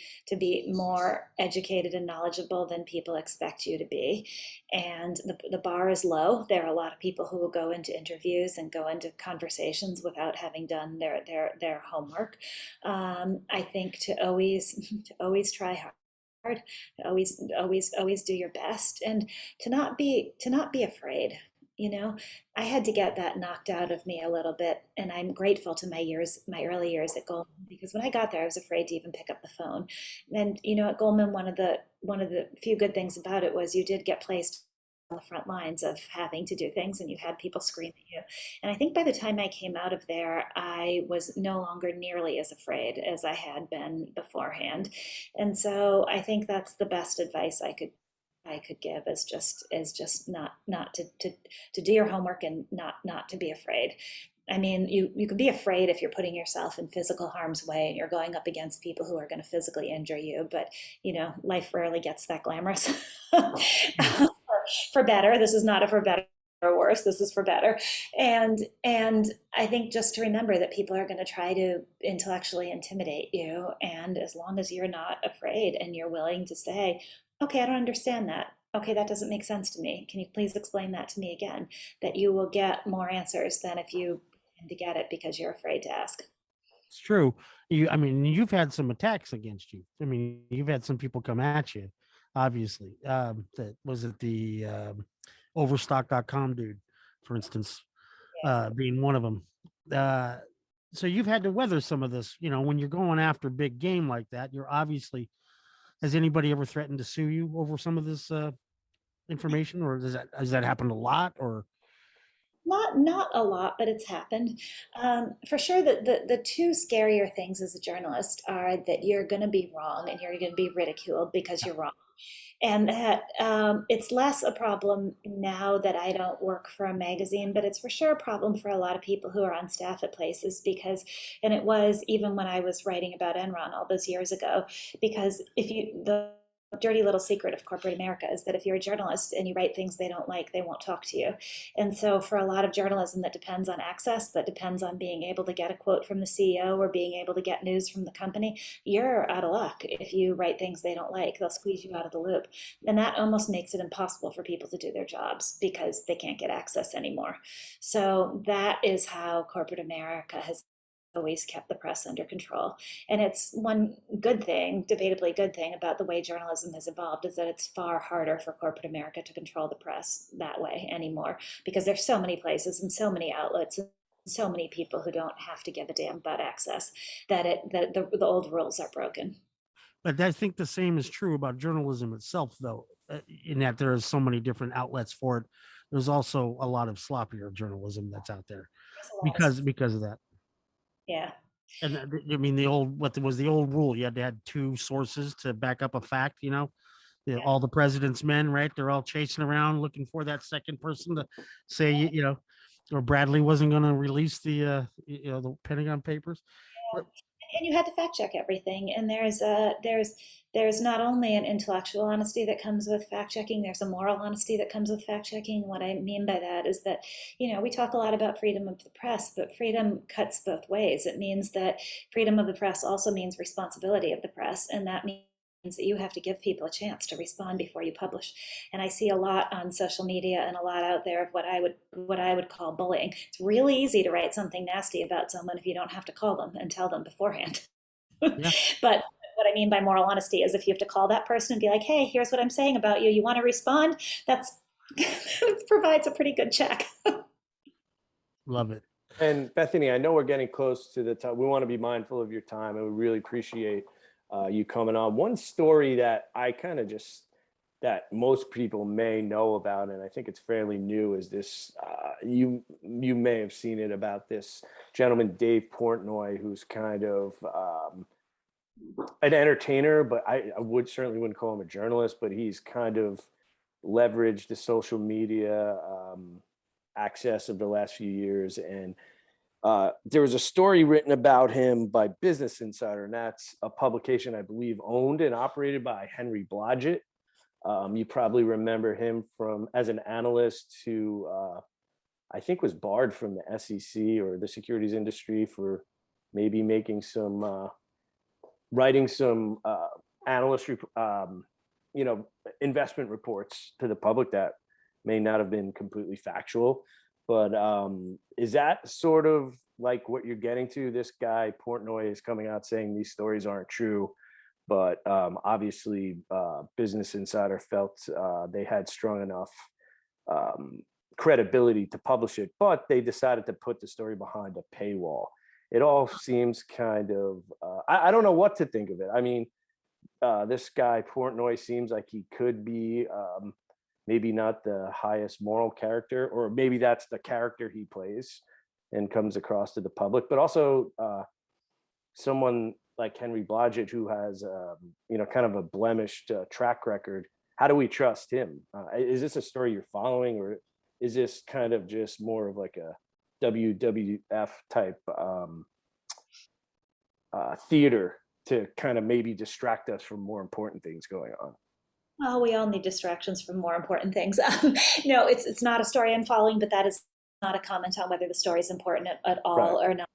[SPEAKER 4] more educated and knowledgeable than people expect you to be, and the bar is low. There are a lot of people who will go into interviews and go into conversations without having done their homework. I think to always try hard, always do your best, and to not be afraid. I had to get that knocked out of me a little bit, and I'm grateful to my early years at Goldman, because when I got there, I was afraid to even pick up the phone. And at Goldman, one of the few good things about it was you did get placed on the front lines of having to do things, and you had people screaming at you. And I think by the time I came out of there, I was no longer nearly as afraid as I had been beforehand. And so I think that's the best advice I could give, is just not to do your homework and not to be afraid. I mean, you can be afraid if you're putting yourself in physical harm's way and you're going up against people who are going to physically injure you, but life rarely gets that glamorous. For better. This is not a for better or worse. This is for better. And I think just to remember that people are going to try to intellectually intimidate you, and as long as you're not afraid and you're willing to say, okay, I don't understand that. Okay, that doesn't make sense to me. Can you please explain that to me again? That you will get more answers than if you pretend to get it because you're afraid to ask.
[SPEAKER 3] It's true. You've had some attacks against you. I mean, you've had some people come at you, obviously. That was it, the overstock.com dude, for instance, being one of them. So you've had to weather some of this, when you're going after big game like that. You're obviously, has anybody ever threatened to sue you over some of this information, or has that happened a lot? Or
[SPEAKER 4] Not a lot, but it's happened. For sure, the two scarier things as a journalist are that you're going to be wrong and you're going to be ridiculed because you're wrong. And that it's less a problem now that I don't work for a magazine, but it's for sure a problem for a lot of people who are on staff at places because, and it was even when I was writing about Enron all those years ago, because the dirty little secret of corporate America is that if you're a journalist and you write things they don't like, they won't talk to you. And so for a lot of journalism that depends on access, that depends on being able to get a quote from the CEO or being able to get news from the company, you're out of luck if you write things they don't like. They'll squeeze you out of the loop. And that almost makes it impossible for people to do their jobs because they can't get access anymore. So that is how corporate America has always kept the press under control. And it's one good thing, debatably good thing about the way journalism has evolved is that it's far harder for corporate America to control the press that way anymore because there's so many places and so many outlets and so many people who don't have to give a damn about access that the old rules are broken.
[SPEAKER 3] But I think the same is true about journalism itself, though, in that there are so many different outlets for it. There's also a lot of sloppier journalism that's out there because of that.
[SPEAKER 4] Yeah.
[SPEAKER 3] And I mean, what was the old rule? You had to have two sources to back up a fact, all the president's men, right? They're all chasing around looking for that second person to say, or Bradley wasn't going to release the Pentagon Papers.
[SPEAKER 4] Yeah. And you had to fact check everything. And there's not only an intellectual honesty that comes with fact checking, there's a moral honesty that comes with fact checking. What I mean by that is that, we talk a lot about freedom of the press, but freedom cuts both ways. It means that freedom of the press also means responsibility of the press, and that means that you have to give people a chance to respond before you publish. And I see a lot on social media and a lot out there of what I would call bullying. It's really easy to write something nasty about someone if you don't have to call them and tell them beforehand.
[SPEAKER 3] Yeah.
[SPEAKER 4] But what I mean by moral honesty is if you have to call that person and be like, hey, here's what I'm saying about you. You want to respond? That's provides a pretty good check.
[SPEAKER 3] Love it.
[SPEAKER 2] And Bethany, I know we're getting close to the time. We want to be mindful of your time, and we really appreciate you coming on. One story that I kind of that most people may know about, and I think it's fairly new, is this. You may have seen it about this gentleman, Dave Portnoy, who's kind of an entertainer, but I certainly wouldn't call him a journalist, but he's kind of leveraged the social media access of the last few years. And there was a story written about him by Business Insider, and that's a publication I believe owned and operated by Henry Blodgett. You probably remember him as an analyst who I think was barred from the SEC or the securities industry for maybe making writing some analyst, investment reports to the public that may not have been completely factual. But is that sort of like what you're getting to? This guy Portnoy is coming out saying these stories aren't true, but obviously Business Insider felt they had strong enough credibility to publish it, but they decided to put the story behind a paywall. It all seems kind of, I don't know what to think of it. I mean, this guy Portnoy seems like he could be maybe not the highest moral character, or maybe that's the character he plays and comes across to the public, but also someone like Henry Blodgett, who has, kind of a blemished track record. How do we trust him? Is this a story you're following, or is this kind of just more of like a WWF type theater to kind of maybe distract us from more important things going on?
[SPEAKER 4] Well, we all need distractions from more important things. No, it's not a story I'm following, but that is not a comment on whether the story is important at all or not.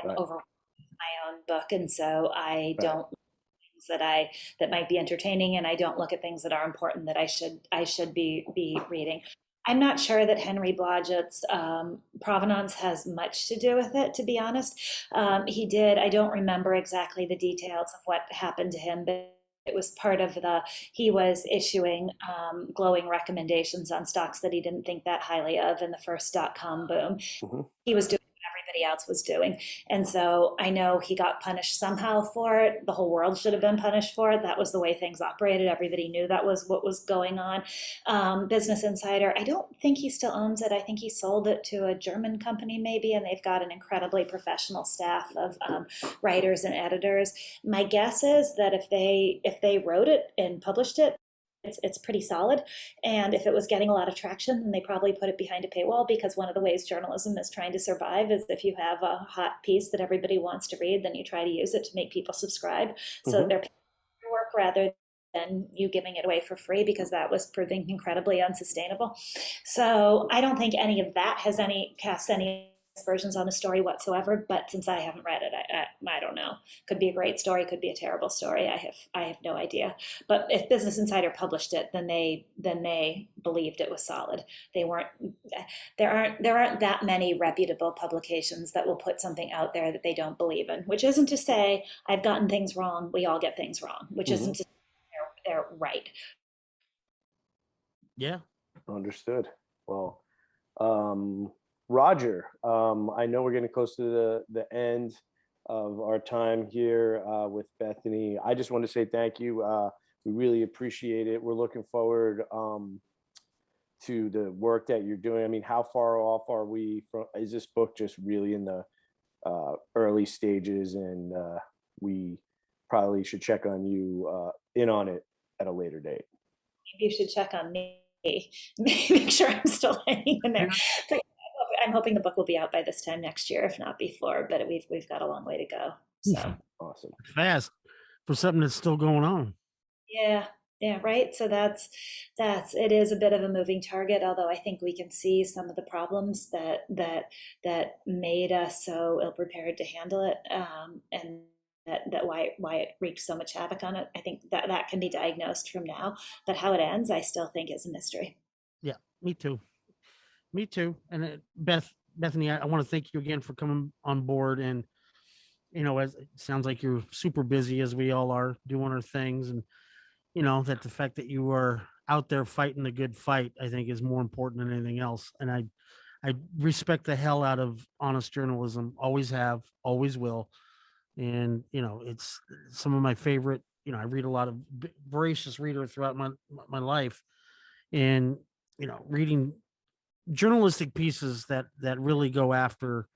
[SPEAKER 4] I'm overwhelmed with my own book, and so I don't look at things that might be entertaining, and I don't look at things that are important that I should be reading. I'm not sure that Henry Blodgett's provenance has much to do with it, to be honest. He did. I don't remember exactly the details of what happened to him, but it was part of he was issuing glowing recommendations on stocks that he didn't think that highly of in the first .com boom. Mm-hmm. He was doing what everybody else was doing. And so I know he got punished somehow for it. The whole world should have been punished for it. That was the way things operated. Everybody knew that was what was going on. Business Insider, I don't think he still owns it. I think he sold it to a German company maybe, and they've got an incredibly professional staff of writers and editors. My guess is that if they wrote it and published it, it's pretty solid. And if it was getting a lot of traction, then they probably put it behind a paywall, because one of the ways journalism is trying to survive is if you have a hot piece that everybody wants to read, then you try to use it to make people subscribe. So they're paying for your work rather than you giving it away for free, because that was proving incredibly unsustainable. So I don't think any of that has cast any aspersions on the story whatsoever. But since I haven't read it, I don't know. Could be a great story, could be a terrible story. I have no idea. But if Business Insider published it, then they believed it was solid. There aren't that many reputable publications that will put something out there that they don't believe in. Which isn't to say I've gotten things wrong. We all get things wrong. Which isn't to say they're right.
[SPEAKER 3] Yeah.
[SPEAKER 2] Understood. Well, Roger, I know we're getting close to the end of our time here with Bethany. I just want to say thank you. We really appreciate it. We're looking forward to the work that you're doing. I mean, how far off are we from? Is this book just really in the early stages, and we probably should check on you in on it at a later date?
[SPEAKER 4] Maybe you should check on me. Make sure I'm still hanging in there. But I'm hoping the book will be out by this time next year, if not before. But we've got a long way to go. So
[SPEAKER 2] awesome,
[SPEAKER 3] fast for something that's still going on.
[SPEAKER 4] Yeah, right. So that's it is a bit of a moving target. Although I think we can see some of the problems that made us so ill prepared to handle it, and that why it wreaked so much havoc on it. I think that can be diagnosed from now. But how it ends, I still think is a mystery.
[SPEAKER 3] Yeah, me too. And Bethany, I want to thank you again for coming on board. And as it sounds like you're super busy, as we all are, doing our things, and that the fact that you are out there fighting the good fight, I think, is more important than anything else. And I respect the hell out of honest journalism. Always have, always will. And it's some of my favorite. I read a lot of voracious reader throughout my life, and reading journalistic pieces that really go after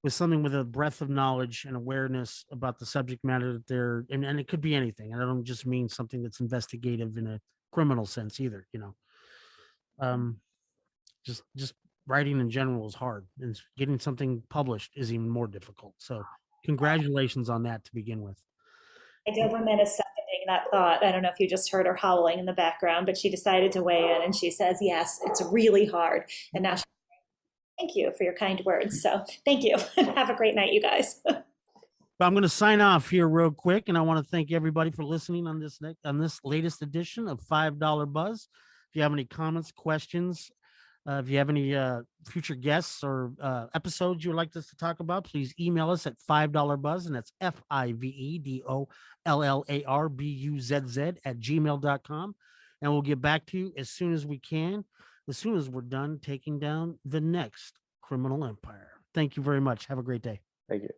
[SPEAKER 3] with something with a breadth of knowledge and awareness about the subject matter that they're, and it could be anything. And I don't just mean something that's investigative in a criminal sense either. Just writing in general is hard, and getting something published is even more difficult. So congratulations on that to begin with.
[SPEAKER 4] Doberman is seconding that thought. I don't know if you just heard her howling in the background, but she decided to weigh in, and she says, yes, it's really hard. And now thank you for your kind words. So thank you. Have a great night, you guys.
[SPEAKER 3] But I'm going to sign off here real quick, and I want to thank everybody for listening on this latest edition of $5 Buzz. If you have any comments, questions, if you have any future guests or episodes you would like us to talk about, please email us at $5buzz, and that's FIVEDOLLARBUZZ@gmail.com. And we'll get back to you as soon as we can, as soon as we're done taking down the next criminal empire. Thank you very much. Have a great day.
[SPEAKER 2] Thank you.